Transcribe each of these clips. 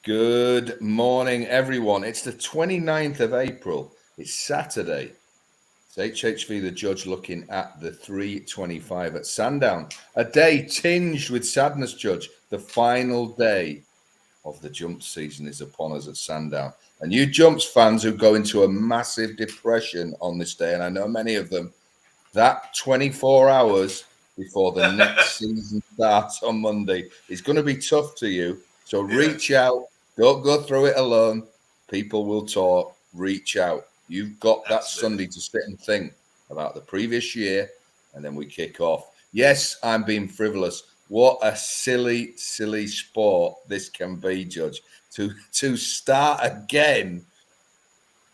Good morning, everyone. It's the 29th of April. It's Saturday. It's HHV, the judge, looking at the 325 at Sandown. A day tinged with sadness, Judge. The final day of the jump season is upon us at Sandown. And you jumps fans who go into a massive depression on this day, and I know many of them, that 24 hours before the next season starts on Monday is going to be tough to you. So reach out. Don't go through it alone. People will talk. Reach out. You've got that Sunday to sit and think about the previous year, and then we kick off. Yes, I'm being frivolous. What a silly, silly sport this can be, Judge. To start again,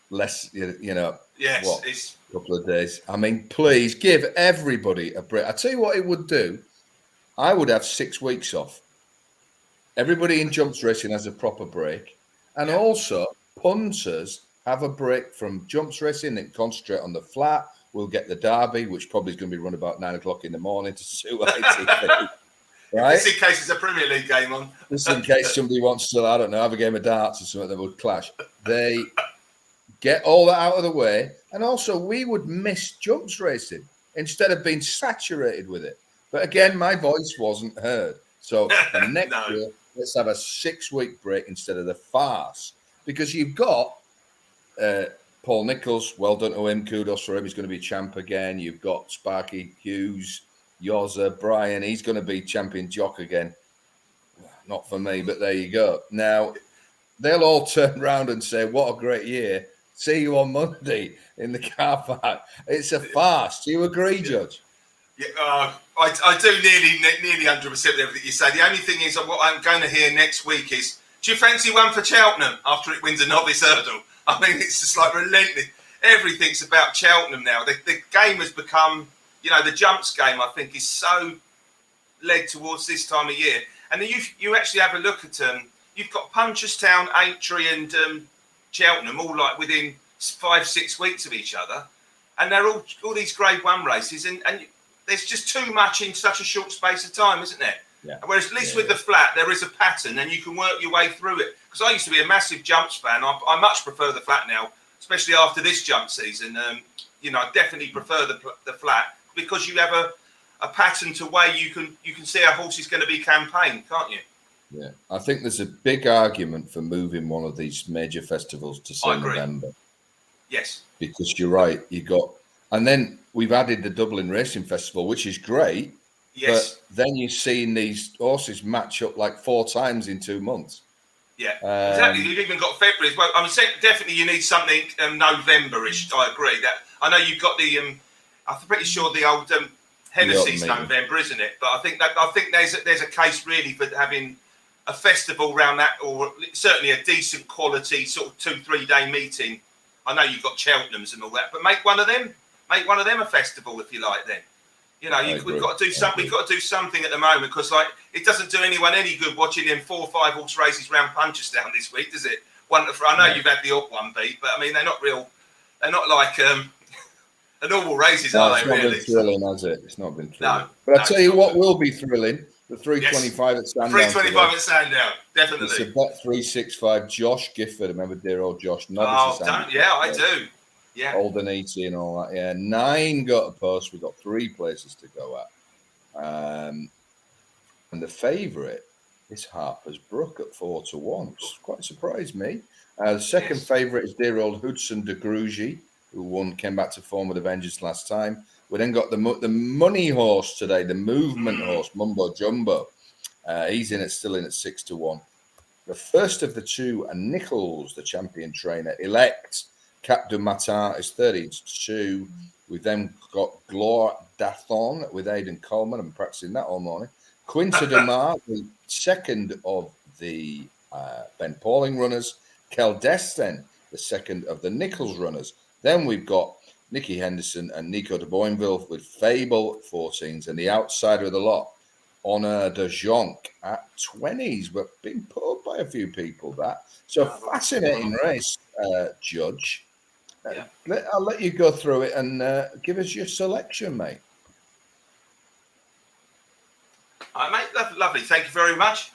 less, Yes, a couple of days. I mean, please give everybody a break. I tell you what it would do. I would have 6 weeks off. Everybody in jumps racing has a proper break. And also, punters have a break from jumps racing and concentrate on the flat. We'll get the derby, which probably is going to be run about 9 o'clock in the morning to suit ITV. Right? Just in case it's a Premier League game on. Just in case somebody wants to, I don't know, have a game of darts or something that would clash. They get all that out of the way. And also, we would miss jumps racing instead of being saturated with it. But again, my voice wasn't heard. So the next year, let's have a 6-week break instead of the farce. Because you've got Paul Nicholls, well done to him, kudos for him, he's going to be champ again. You've got Sparky Hughes, Yoza, Brian, he's going to be champion jock again. Not for me, but there you go. Now, they'll all turn around and say, what a great year. See you on Monday in the car park. It's a farce. Do you agree, Judge? Yeah, I do nearly 100% with everything you say. The only thing is, what I'm going to hear next week is, do you fancy one for Cheltenham after it wins a novice hurdle? I mean, it's just like relentless. Everything's about Cheltenham now. The game has become, the jumps game, I think, is so led towards this time of year. And then you actually have a look at you've got Punchestown, Aintree and Cheltenham all like within 5-6 weeks of each other. And they're all these Grade 1 races. And there's just too much in such a short space of time, isn't there? Yeah. Whereas at least with the flat, there is a pattern and you can work your way through it. Because I used to be a massive jumps fan. I much prefer the flat now, especially after this jump season. I definitely prefer the flat because you have a pattern to way you can see a horse is going to be campaigned, can't you? Yeah, I think there's a big argument for moving one of these major festivals to say November. Yes. Because you're right, and then we've added the Dublin Racing Festival, which is great. Yes. But then you're seeing these horses match up like 4 times in 2 months. Yeah, exactly. You've even got February as well. I mean, definitely you need something November-ish. I agree. That I know you've got the. I'm pretty sure the old Hennessy's November, isn't it? But I think there's a case really for having a festival around that, or certainly a decent quality sort of 2-3 day meeting. I know you've got Cheltenhams and all that, but make one of them a festival if you like. Then, we've got to do something. We've got to do something at the moment because it doesn't do anyone any good watching them 4 or 5 horse races round Punchestown this week, does it? I know you've had the odd one beat, but I mean they're not real. They're not like the normal races, are they? Really? It's not been thrilling, has it? It's not been thrilling. No, but I tell you what will be thrilling. The 325 at Sandown. 325 at Sandown, definitely. It's a bet 365. Josh Gifford, remember dear old Josh? I do. Yeah. Olden 80 and all that. Yeah, 9 got a post. We've got 3 places to go at. And the favourite is Harper's Brook at 4-1, which quite surprised me. The second favourite is dear old Hudson de Grugy, who came back to form with the vengeance last time. We then got the money horse today, the movement horse, Mumbo Jumbo. He's still in at 6-1. The first of the 2 are Nicholls, the champion trainer, elect. Cap du Matin is 30-2. We've then got Gloire d'Athon with Aidan Coleman. I'm practicing that all morning. Quinta de Mar, the second of the Ben Pauling runners. Keldesten, the second of the Nicholls runners. Then we've got Nicky Henderson and Nico de Boinville with Fable 14s, and the outsider of the lot, Honor de Jonc at 20s, but being pulled by a few people. So fascinating race, Judge. I'll let you go through it and give us your selection, mate. Mate, lovely. Thank you very much.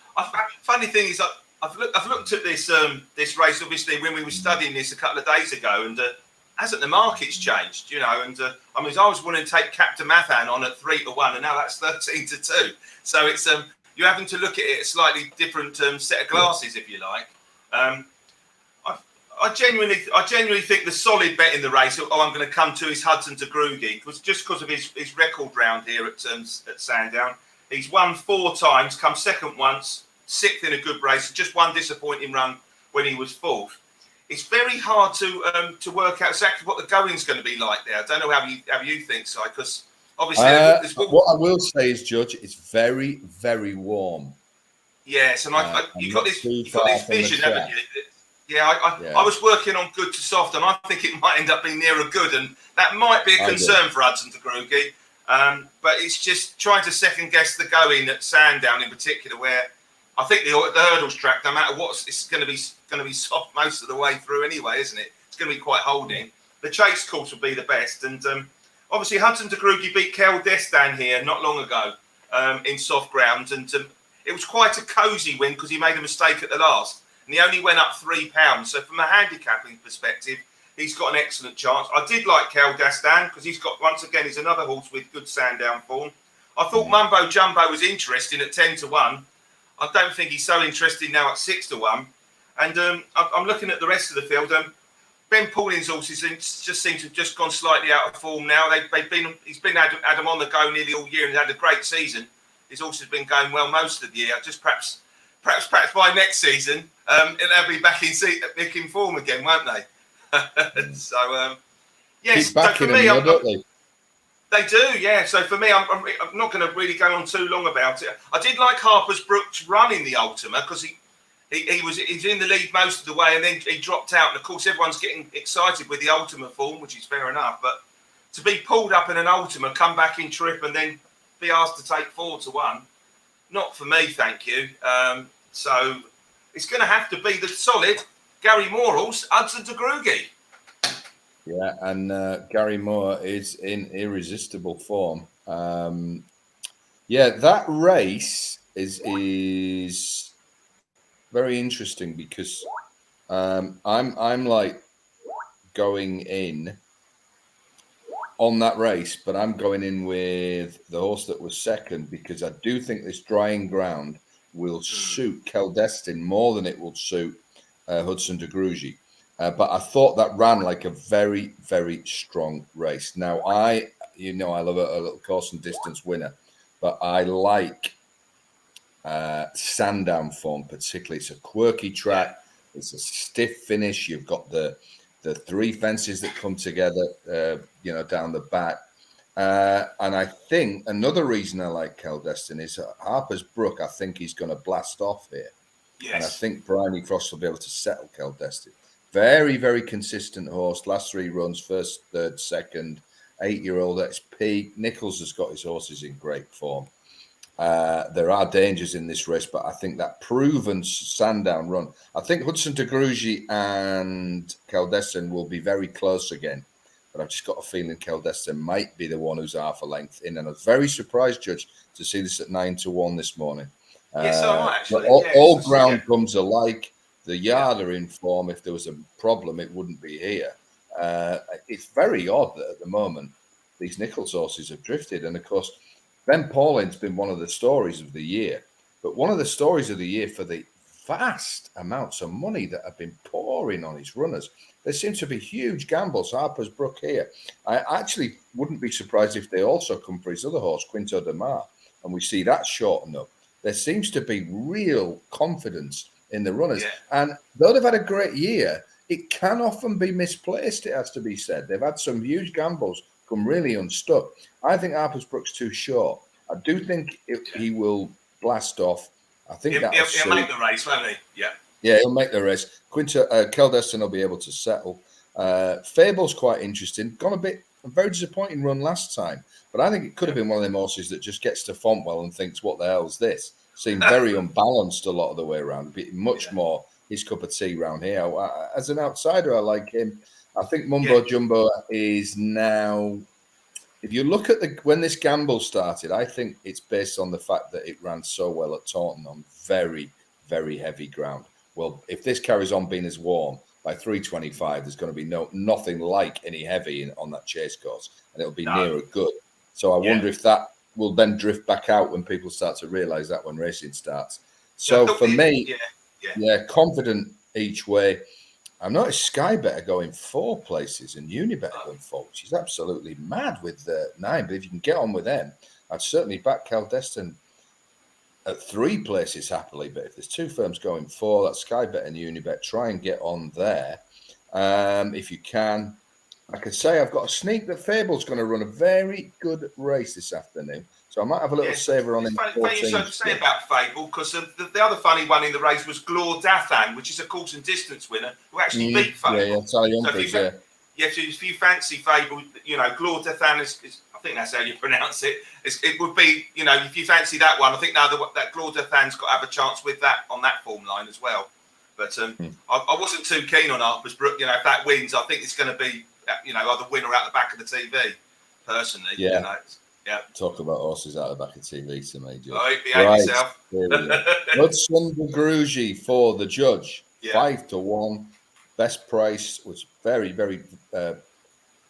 Funny thing is, I've looked at this this race obviously when we were studying this a couple of days ago, and hasn't the market's changed? And I mean, I was wanting to take Captain Mathan on at 3-1, and now that's 13-2. So it's you're having to look at it a slightly different set of glasses, if you like. I genuinely think the solid bet in the race, I'm going to come to, is Hudson to Grugy, just because of his record round here at Sandown. He's won 4 times, come second once, 6th in a good race, just one disappointing run when he was 4th. It's very hard to work out exactly what the going's going to be like there. I don't know how you think, Si, because obviously what I will say is, Judge, it's very, very warm. Yes, and you've got this vision, haven't you? Yeah, I was working on good to soft, and I think it might end up being nearer good, and that might be a concern for Hudson to Grugy. But it's just trying to second guess the going at Sandown in particular, where I think the hurdles track, no matter what, it's going to be soft most of the way through anyway, isn't it? It's going to be quite holding. The chase course will be the best, and obviously Hudson de Grugy beat Kel Destan here not long ago in soft ground, and it was quite a cosy win because he made a mistake at the last, and he only went up £3. So from a handicapping perspective, he's got an excellent chance. I did like Kel Destan because he's another horse with good Sandown form. I thought Mumbo Jumbo was interesting at 10-1. I don't think he's so interesting now at 6-1. And I'm looking at the rest of the field. Ben Pauling's horses just seem to have just gone slightly out of form now. He's been had them on the go nearly all year and had a great season. His horse has been going well most of the year. Just perhaps by next season, they'll be back in form again, won't they? So yes, so for me, they do, yeah. So for me, I'm not going to really go on too long about it. I did like Harper's Brooks running the Ultima because he was in the lead most of the way, and then he dropped out. And of course, everyone's getting excited with the Ultima form, which is fair enough. But to be pulled up in an Ultima, come back in trip, and then be asked to take 4-1, not for me, thank you. So it's going to have to be the solid Gary Moore horse, Hudson de Grugy. Yeah, and Gary Moore is in irresistible form. That race is very interesting because I'm like going in on that race, but I'm going in with the horse that was second because I do think this drying ground will suit Kel Destin more than it will suit Hudson de Grugy. But I thought that ran like a very, very strong race. Now, I love a little course and distance winner, but I like Sandown form particularly. It's a quirky track. It's a stiff finish. You've got the 3 fences that come together, down the back. And I think another reason I like Kel Destin is Harper's Brook. I think he's going to blast off here. Yes. And I think Bryony Frost will be able to settle Kel Destin. Very, very consistent horse. Last 3 runs, first, third, second. 8-year-old XP. Nichols has got his horses in great form. There are dangers in this race, but I think that proven Sandown run. I think Hudson de Grugy and Kel Destin will be very close again. But I've just got a feeling Kel Destin might be the one who's half a length in. And I was very surprised, Judge, to see this at 9-1 this morning. Yes, I might actually. All ground comes alike. The yard are in form. If there was a problem, it wouldn't be here. It's very odd that at the moment these Nichols horses have drifted. And of course, Ben Pauling's been one of the stories of the year. But one of the stories of the year for the vast amounts of money that have been pouring on his runners. There seems to be huge gambles. Harper's Brook here. I actually wouldn't be surprised if they also come for his other horse, Quinto de Mar, and we see that shorten up. There seems to be real confidence in the runners. Yeah. And though they've had a great year, it can often be misplaced, it has to be said. They've had some huge gambles come really unstuck. I think Harper's Brook's too short. I do think he will blast off. I think he'll make the race, won't he? Yeah. Yeah, he'll make the race. Kel Destin will be able to settle. Fable's quite interesting. A very disappointing run last time, but I think it could have been one of them horses that just gets to Fontwell and thinks, "What the hell's this?" Seemed very unbalanced a lot of the way around. Much more his cup of tea round here. As an outsider, I like him. I think Mumbo Jumbo is now. If you look at when this gamble started, I think it's based on the fact that it ran so well at Taunton on very, very heavy ground. Well, if this carries on being as warm, by 3:25, there's going to be nothing like any heavy on that chase course, and it'll be nearer good. So I wonder if that will then drift back out when people start to realise that when racing starts. So for me, confident each way. I've noticed Sky Better going 4 places and Unibet going 4, which is absolutely mad with the 9. But if you can get on with them, I'd certainly back Caldeston at 3 places happily. But if there's 2 firms going 4, that's Sky Better and Unibet. Try and get on there if you can. I could say I've got a sneak that Fable's going to run a very good race this afternoon. So I might have a little saver on him. Funny you should say about Fable, because the other funny one in the race was Glor Dathan, which is a course and distance winner who actually beat Fable. So if you fancy Fable, Glor Dathan is I think that's how you pronounce it. It would be, if you fancy that one, I think now that Glor Dathan's got to have a chance with that on that form line as well. But I wasn't too keen on Harper's Brook. If that wins, I think it's going to be, either win or out the back of the TV. Personally, Talk about horses out the back of TV to me, Judge. Right, behave yourself. Hudson de Grugy for the Judge, 5-1, best price, was very, very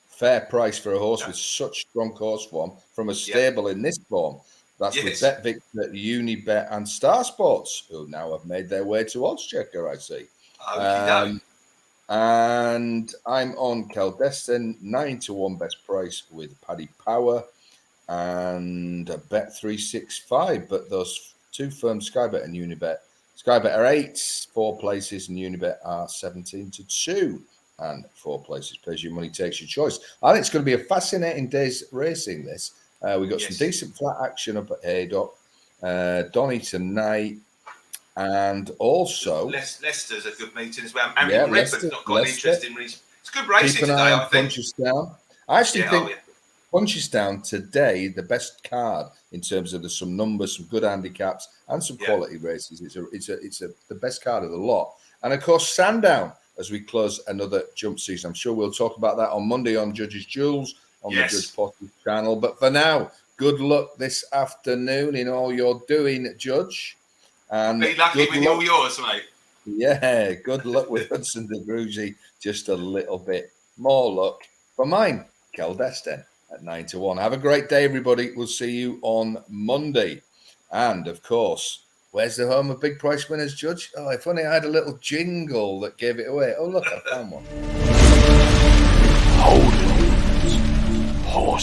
fair price for a horse with such strong horse form from a stable in this form. That's with Bet Victor, Unibet, and Star Sports, who now have made their way to Oddschecker, I see. And I'm on Caldeston, 9-1 best price with Paddy Power and a Bet 365. But those 2 firms, Sky Bet and Unibet, Sky Bet are 8, 4 places, and Unibet are 17-2 and 4 places. Pays your money, takes your choice. I think it's going to be a fascinating day's racing. This we got some decent flat action up at Haydock, Donny tonight. And also, Leicester's a good meeting as well. Redford's not got an interesting reason. It's good racing today, I think. Punchestown. I actually think Punchestown today, the best card in terms of some numbers, some good handicaps, and some quality races. It's the best card of the lot. And of course, Sandown as we close another jump season. I'm sure we'll talk about that on Monday on Judge's Jewels on the Judge Potter channel. But for now, good luck this afternoon in all you're doing, Judge. And be lucky with all yours, mate. Yeah, good luck with Hudson de Grugy. Just a little bit more luck for mine, Caldeston at 9-1. Have a great day, everybody. We'll see you on Monday. And of course, where's the home of big price winners, Judge? Oh, if only I had a little jingle that gave it away. Oh, look, I found one. Hold it. Horse.